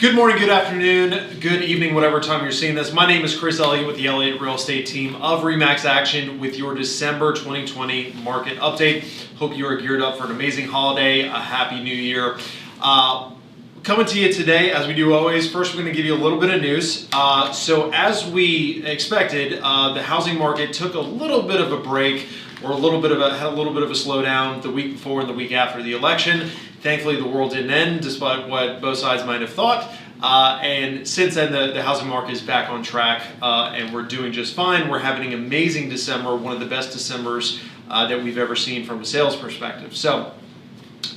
Good morning, good afternoon, good evening, whatever time you're seeing this. My name is Chris Elliott with the Elliott Real Estate team of RE/MAX Action with your December 2020 market update. Hope you are geared up for an amazing holiday, a happy new year. Coming to you today, as we do always, first we're going to give you a little bit of news. So as we expected, the housing market took a little bit of a break, or had a little bit of a slowdown the week before and the week after the election. Thankfully, the world didn't end, despite what both sides might have thought. And since then, the housing market is back on track, and we're doing just fine. We're having an amazing December, one of the best Decembers that we've ever seen from a sales perspective. So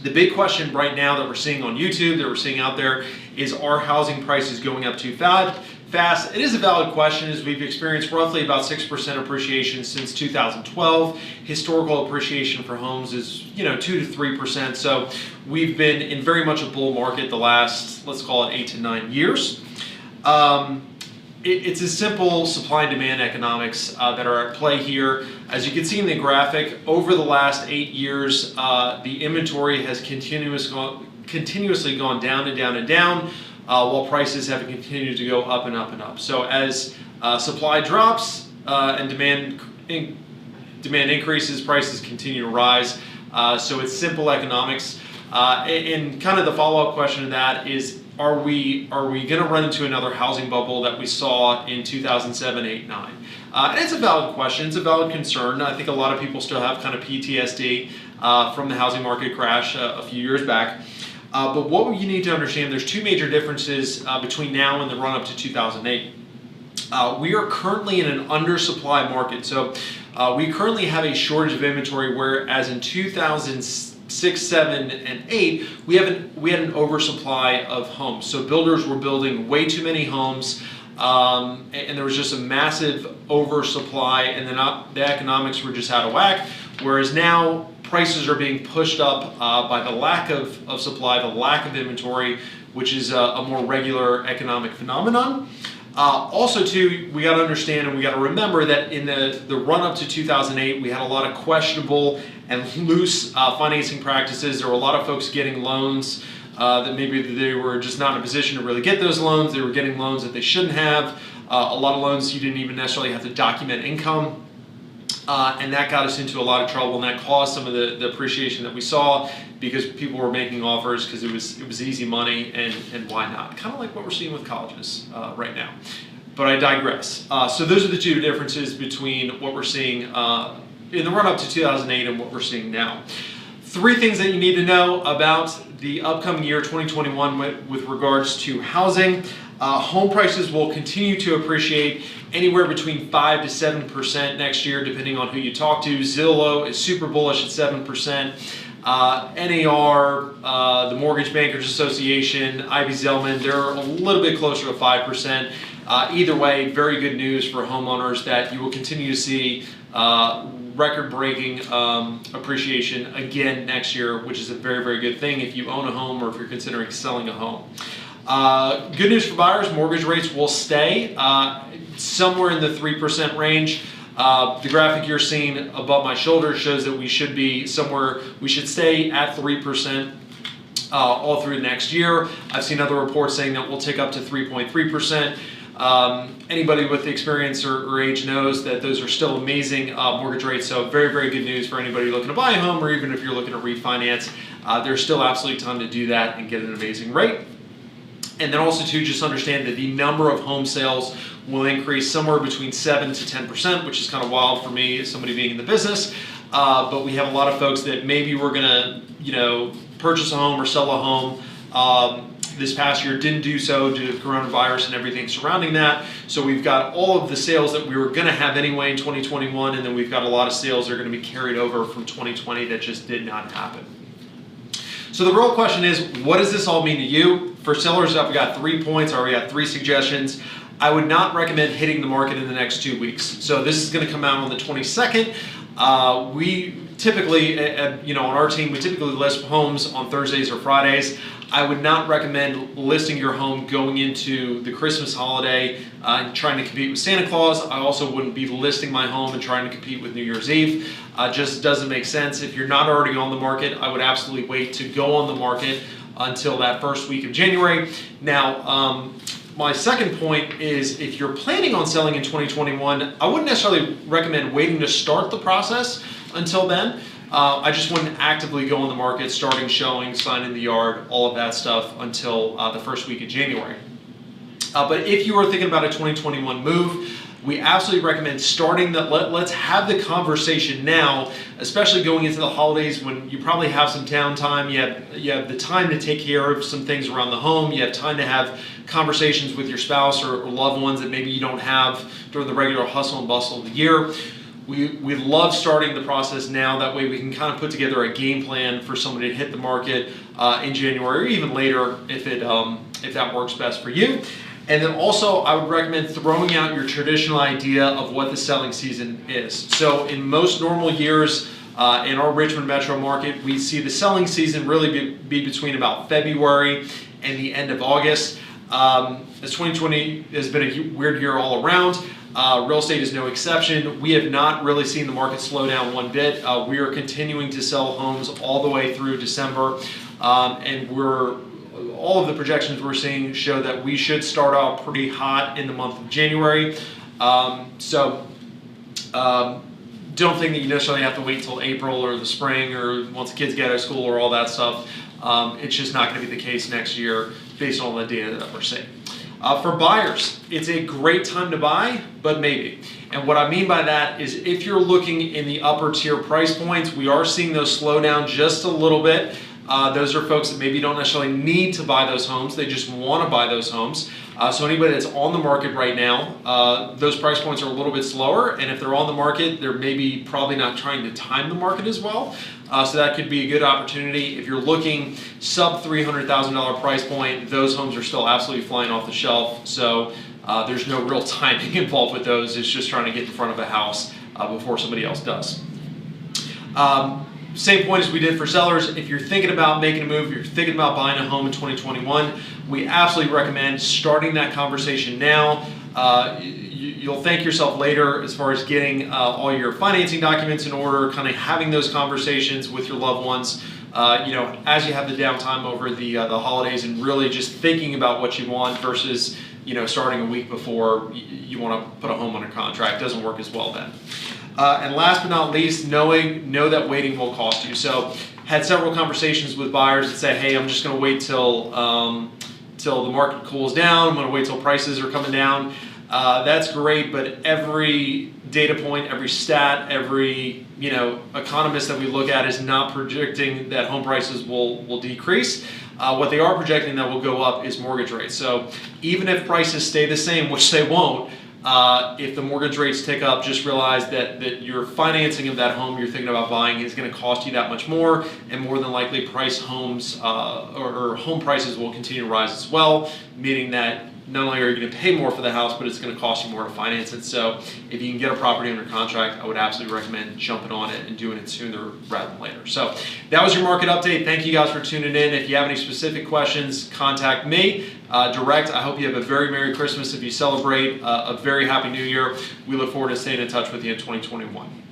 the big question right now that we're seeing on YouTube, that we're seeing out there, is are housing prices going up too fast? It is a valid question, as we've experienced roughly about 6% appreciation since 2012. Historical appreciation for homes is 2 to 3%. So we've been in very much a bull market the last, let's call it 8 to 9 years. It's a simple supply and demand economics that are at play here. As you can see in the graphic, over the last 8 years, the inventory has continuously gone down and down and down, while prices have continued to go up and up and up. So as supply drops and demand increases, prices continue to rise. So it's simple economics. And kind of the follow-up question to that is, are we going to run into another housing bubble that we saw in 2007, 8, 9? And it's a valid question. It's a valid concern. I think a lot of people still have kind of PTSD from the housing market crash a few years back. But what you need to understand, there's two major differences between now and the run-up to 2008. We are currently in an undersupply market. So we currently have a shortage of inventory, whereas in 2006, 7, and 8, we had an oversupply of homes. So builders were building way too many homes, and there was just a massive oversupply, and then the economics were just out of whack. Whereas now, prices are being pushed up by the lack of supply, the lack of inventory, which is a more regular economic phenomenon. Also, too, we got to understand and we got to remember that in the run-up to 2008, we had a lot of questionable and loose financing practices. There were a lot of folks getting loans that maybe they were just not in a position to really get those loans. They were getting loans that they shouldn't have. A lot of loans you didn't even necessarily have to document income. And that got us into a lot of trouble, and that caused some of the appreciation that we saw, because people were making offers because it was easy money, and why not? Kind of like what we're seeing with colleges right now. But I digress. So those are the two differences between what we're seeing in the run-up to 2008 and what we're seeing now. Three things that you need to know about the upcoming year 2021 with regards to housing. Home prices will continue to appreciate anywhere between 5 to 7% next year, depending on who you talk to. Zillow is super bullish at 7%. NAR, the Mortgage Bankers Association, Ivy Zelman, they're a little bit closer to 5%. Either way, very good news for homeowners that you will continue to see record-breaking appreciation again next year, which is a very, very good thing if you own a home or if you're considering selling a home. Good news for buyers, mortgage rates will stay somewhere in the 3% range. The graphic you're seeing above my shoulder shows that we should stay at 3% all through next year. I've seen other reports saying that we'll take up to 3.3%. Anybody with experience or age knows that those are still amazing mortgage rates, so very, very good news for anybody looking to buy a home, or even if you're looking to refinance. There's still absolutely time to do that and get an amazing rate. And then also to just understand that the number of home sales will increase somewhere between 7 to 10%, which is kind of wild for me as somebody being in the business. But we have a lot of folks that maybe were going to, purchase a home or sell a home this past year, didn't do so due to coronavirus and everything surrounding that. So we've got all of the sales that we were going to have anyway in 2021, and then we've got a lot of sales that are going to be carried over from 2020 that just did not happen. So the real question is, what does this all mean to you? For sellers, I've got 3 points, or we got 3 suggestions. I would not recommend hitting the market in the next 2 weeks. So this is going to come out on the 22nd. We typically, on our team, we typically list homes on Thursdays or Fridays. I would not recommend listing your home going into the Christmas holiday and trying to compete with Santa Claus. I also wouldn't be listing my home and trying to compete with New Year's Eve. Just doesn't make sense. If you're not already on the market, I would absolutely wait to go on the market until that first week of January. Now, my second point is if you're planning on selling in 2021, I wouldn't necessarily recommend waiting to start the process until then. I just wouldn't actively go on the market, starting showing, signing the yard, all of that stuff until the first week of January. But if you are thinking about a 2021 move, we absolutely recommend starting that. Let's have the conversation now, especially going into the holidays when you probably have some downtime. You have the time to take care of some things around the home. You have time to have conversations with your spouse or loved ones that maybe you don't have during the regular hustle and bustle of the year. We love starting the process now. That way we can kind of put together a game plan for somebody to hit the market in January or even later if that works best for you. And then also I would recommend throwing out your traditional idea of what the selling season is. So in most normal years in our Richmond metro market, we see the selling season really be between about February and the end of August. As 2020 has been a weird year all around, real estate is no exception. We have not really seen the market slow down one bit. We are continuing to sell homes all the way through December, and all of the projections we're seeing show that we should start out pretty hot in the month of January. Don't think that you necessarily have to wait until April or the spring or once the kids get out of school or all that stuff. It's just not going to be the case next year based on the data that we're seeing. For buyers, it's a great time to buy, but maybe. And what I mean by that is if you're looking in the upper tier price points, we are seeing those slow down just a little bit. Those are folks that maybe don't necessarily need to buy those homes, they just want to buy those homes. So anybody that's on the market right now, those price points are a little bit slower, and if they're on the market, they're maybe probably not trying to time the market as well. So that could be a good opportunity. If you're looking sub $300,000 price point, those homes are still absolutely flying off the shelf. So there's no real timing involved with those. It's just trying to get in front of a house before somebody else does. Same point as we did for sellers. If you're thinking about making a move, you're thinking about buying a home in 2021, we absolutely recommend starting that conversation now. You'll thank yourself later as far as getting all your financing documents in order, kind of having those conversations with your loved ones, as you have the downtime over the holidays and really just thinking about what you want versus, starting a week before you want to put a home under contract. Doesn't work as well then. And last but not least, know that waiting will cost you. So had several conversations with buyers that say, hey, I'm just going to wait till the market cools down. I'm going to wait till prices are coming down. That's great, but every data point, every stat, every economist that we look at is not predicting that home prices will decrease. What they are projecting that will go up is mortgage rates. So even if prices stay the same, which they won't, if the mortgage rates tick up, just realize that your financing of that home you're thinking about buying is going to cost you that much more, and more than likely homes or home prices will continue to rise as well, meaning that not only are you going to pay more for the house, but it's going to cost you more to finance it. So if you can get a property under contract, I would absolutely recommend jumping on it and doing it sooner rather than later. So that was your market update. Thank you guys for tuning in. If you have any specific questions, contact me direct. I hope you have a very Merry Christmas if you celebrate, a very Happy New Year. We look forward to staying in touch with you in 2021.